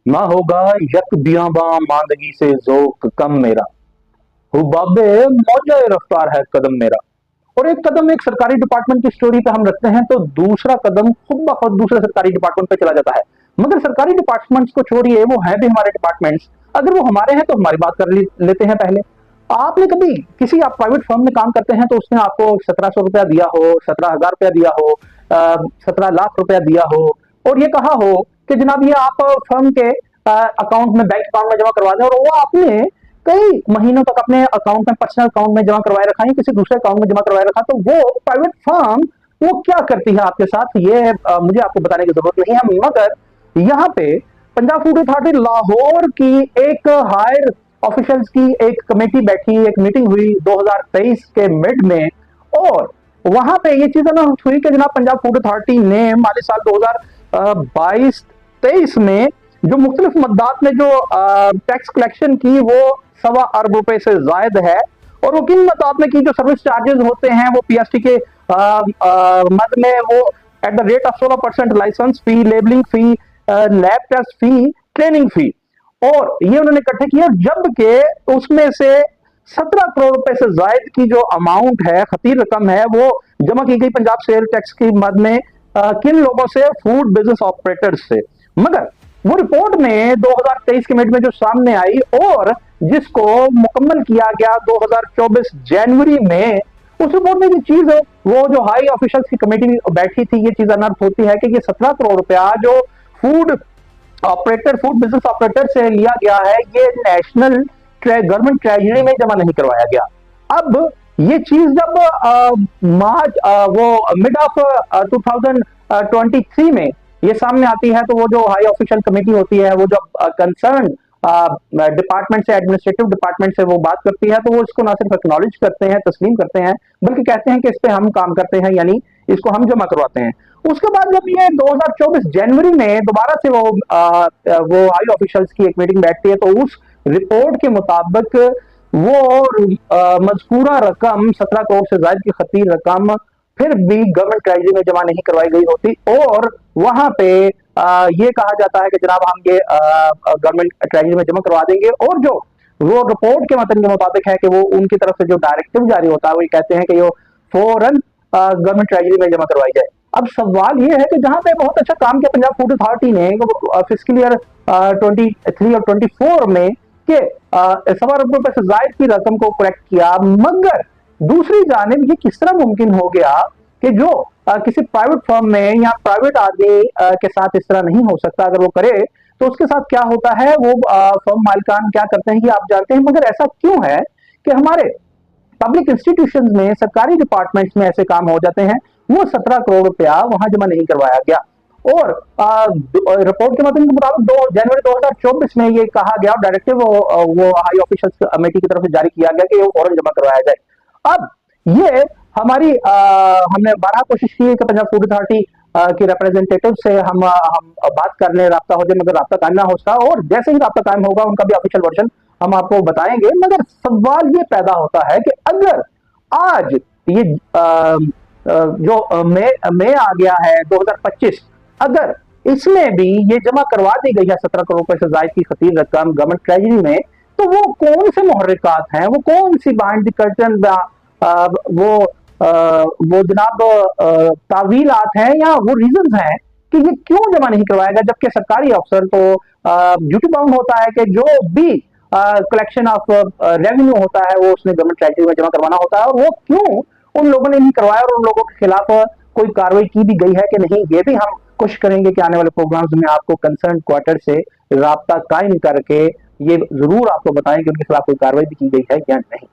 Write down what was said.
ना होगा यक बियाबा मांदगी से जोक कम मेरा, हुबाबे मौजे रफ्तार है कदम मेरा। और एक कदम एक सरकारी डिपार्टमेंट की स्टोरी पे हम रखते हैं तो दूसरा कदम खुद ब खुद दूसरे सरकारी डिपार्टमेंट पे चला जाता है। मगर सरकारी डिपार्टमेंट्स को छोड़िए, वो है भी हमारे डिपार्टमेंट्स। अगर वो हमारे हैं तो हमारी बात कर लेते हैं पहले। आपने कभी किसी आप प्राइवेट फर्म में काम करते हैं तो उसने आपको 1700 रुपया दिया हो, 17,000 रुपया दिया हो, 17 लाख रुपया दिया हो और ये कहा हो कि जनाब ये आप फर्म के अकाउंट में, बैंक अकाउंट में जमा करवा दें, और वो आपने कई महीनों तक अपने अकाउंट में, पर्सनल अकाउंट में जमा करवाए रखा है, किसी दूसरे अकाउंट में जमा करवाए रखा, तो वो प्राइवेट फर्म वो क्या करती है आपके साथ, ये मुझे आपको बताने की जरूरत नहीं है। मगर यहाँ पे पंजाब फूड अथॉरिटी लाहौर की एक हायर ऑफिशियल्स की एक कमेटी बैठी, एक मीटिंग हुई 2023 के मिड में, और वहां पे ये चीज अनाउंस हुई कि जनाब पंजाब फूड अथॉरिटी ने माली साल 2022-23 में जो मुख्तलिफ मद्दात में जो टैक्स कलेक्शन की वो 1.25 अरब से जायद है, और वो किन मद्दात में की जो सर्विस चार्जेस होते हैं वो पीएसटी के मद में वो at the rate of 16% license fee, labelling fee, lab test fee, training fee, और ये उन्होंने इकट्ठे किया, जबकि उसमें से 17 करोड़ रुपए से जायद की जो अमाउंट है, खतीर रकम है, वो जमा की गई पंजाब सेल टैक्स की मद में किन लोगों से, फूड बिजनेस ऑपरेटर्स से। मगर वो रिपोर्ट में 2023 के मिड में जो सामने आई और जिसको मुकम्मल किया गया 2024 जनवरी में, उस रिपोर्ट में ये चीज, वो जो हाई ऑफिशियल्स की कमेटी बैठी थी, ये चीज अनर्थ होती है कि ये 17 करोड़ रुपया जो food operator, food business operator से लिया गया है, ये नेशनल गवर्नमेंट ट्रेजरी में जमा नहीं करवाया गया। अब ये चीज जब मार्च वो मिड ऑफ 2023 में ये सामने आती है, तो वो जो हाई ऑफिशियल कमेटी होती है, वो जो कंसर्न डिपार्टमेंट से, एडमिनिस्ट्रेटिव डिपार्टमेंट से वो बात करती है, तो वो इसको ना सिर्फ एक्नॉलेज करते हैं, तस्लीम करते हैं, बल्कि कहते हैं कि इस पे हम काम करते हैं, यानी इसको हम जमा करवाते हैं। उसके बाद जब ये 2024 जनवरी में दोबारा से वो हाई ऑफिशियल्स की एक मीटिंग बैठती है, तो उस रिपोर्ट के मुताबिक वो मजकूरा रकम 17 करोड़ से ज्यादा की खतीर रकम फिर भी गवर्नमेंट ट्रेजरी में जमा नहीं करवाई गई होती, और वहां पे ये कहा जाता है कि जनाब हम ये गवर्नमेंट ट्रेजरी में जमा करवा देंगे, और जो वो रिपोर्ट के मतन के मुताबिक है कि वो उनकी तरफ से जो डायरेक्टिव जारी होता है, वो कहते हैं कि ये फौरन गवर्नमेंट ट्रेजरी में जमा करवाई जाए। अब सवाल ये है कि जहां पे बहुत अच्छा काम किया पंजाब फूड अथॉरिटी ने फिस्कल ईयर 23 और 24 में के 1.25 अरब रुपए से जायद की रकम को करेक्ट किया, मगर दूसरी जानिब ये किस तरह मुमकिन हो गया कि जो किसी प्राइवेट फर्म में या प्राइवेट आदमी के साथ इस तरह नहीं हो सकता, अगर वो करे तो उसके साथ क्या होता है, वो फर्म मालिकान क्या करते हैं ये आप जानते हैं। मगर ऐसा क्यों है कि हमारे पब्लिक इंस्टीट्यूशंस में, सरकारी डिपार्टमेंट्स में ऐसे काम हो जाते हैं, वो 17 करोड़ रुपया वहां जमा नहीं करवाया गया, और रिपोर्ट के मुताबिक 2 जनवरी 2024 में ये कहा गया, डायरेक्टिव वो हाई ऑफिशियल्स कमेटी की तरफ से जारी किया गया कि वो फौरन जमा करवाया जाए। अब ये हमारी हमने 12 कोशिश की है कि पंजाब फूड अथॉरिटी के रिप्रेजेंटेटिव से हम बात कर लें, राब्ता हो जाए, मगर राब्ता कायम ना हो सका, और जैसे ही राब्ता कायम होगा उनका भी ऑफिशियल वर्जन हम आपको बताएंगे। मगर सवाल ये पैदा होता है कि अगर आज ये जो मई आ गया है 2025, अगर इसमें भी ये जमा करवा दी गई है 17 करोड़ रुपए से जायद की खतीर रकम गवर्नमेंट ट्रेजरी में, तो वो कौन से मुहर्रिकात हैं, वो कौन सी बिहाइंड द कर्टन वो जनाब तावीलात हैं या वो रीजन हैं कि ये क्यों जमा नहीं करवाया गया, जबकि सरकारी अफसर तो ड्यूटी बाउंड होता है कि जो भी कलेक्शन ऑफ रेवेन्यू होता है वो उसने गवर्नमेंट ट्रेजरी में जमा करवाना होता है, और वो क्यों उन लोगों ने नहीं करवाया और उन लोगों के खिलाफ कोई कार्रवाई की भी गई है कि नहीं, ये भी हम कोशिश करेंगे कि आने वाले प्रोग्राम्स में आपको कंसर्न क्वार्टर से राब्ता कायम करके ये जरूर आपको बताएं कि उनके खिलाफ कोई कार्रवाई भी की गई है या नहीं।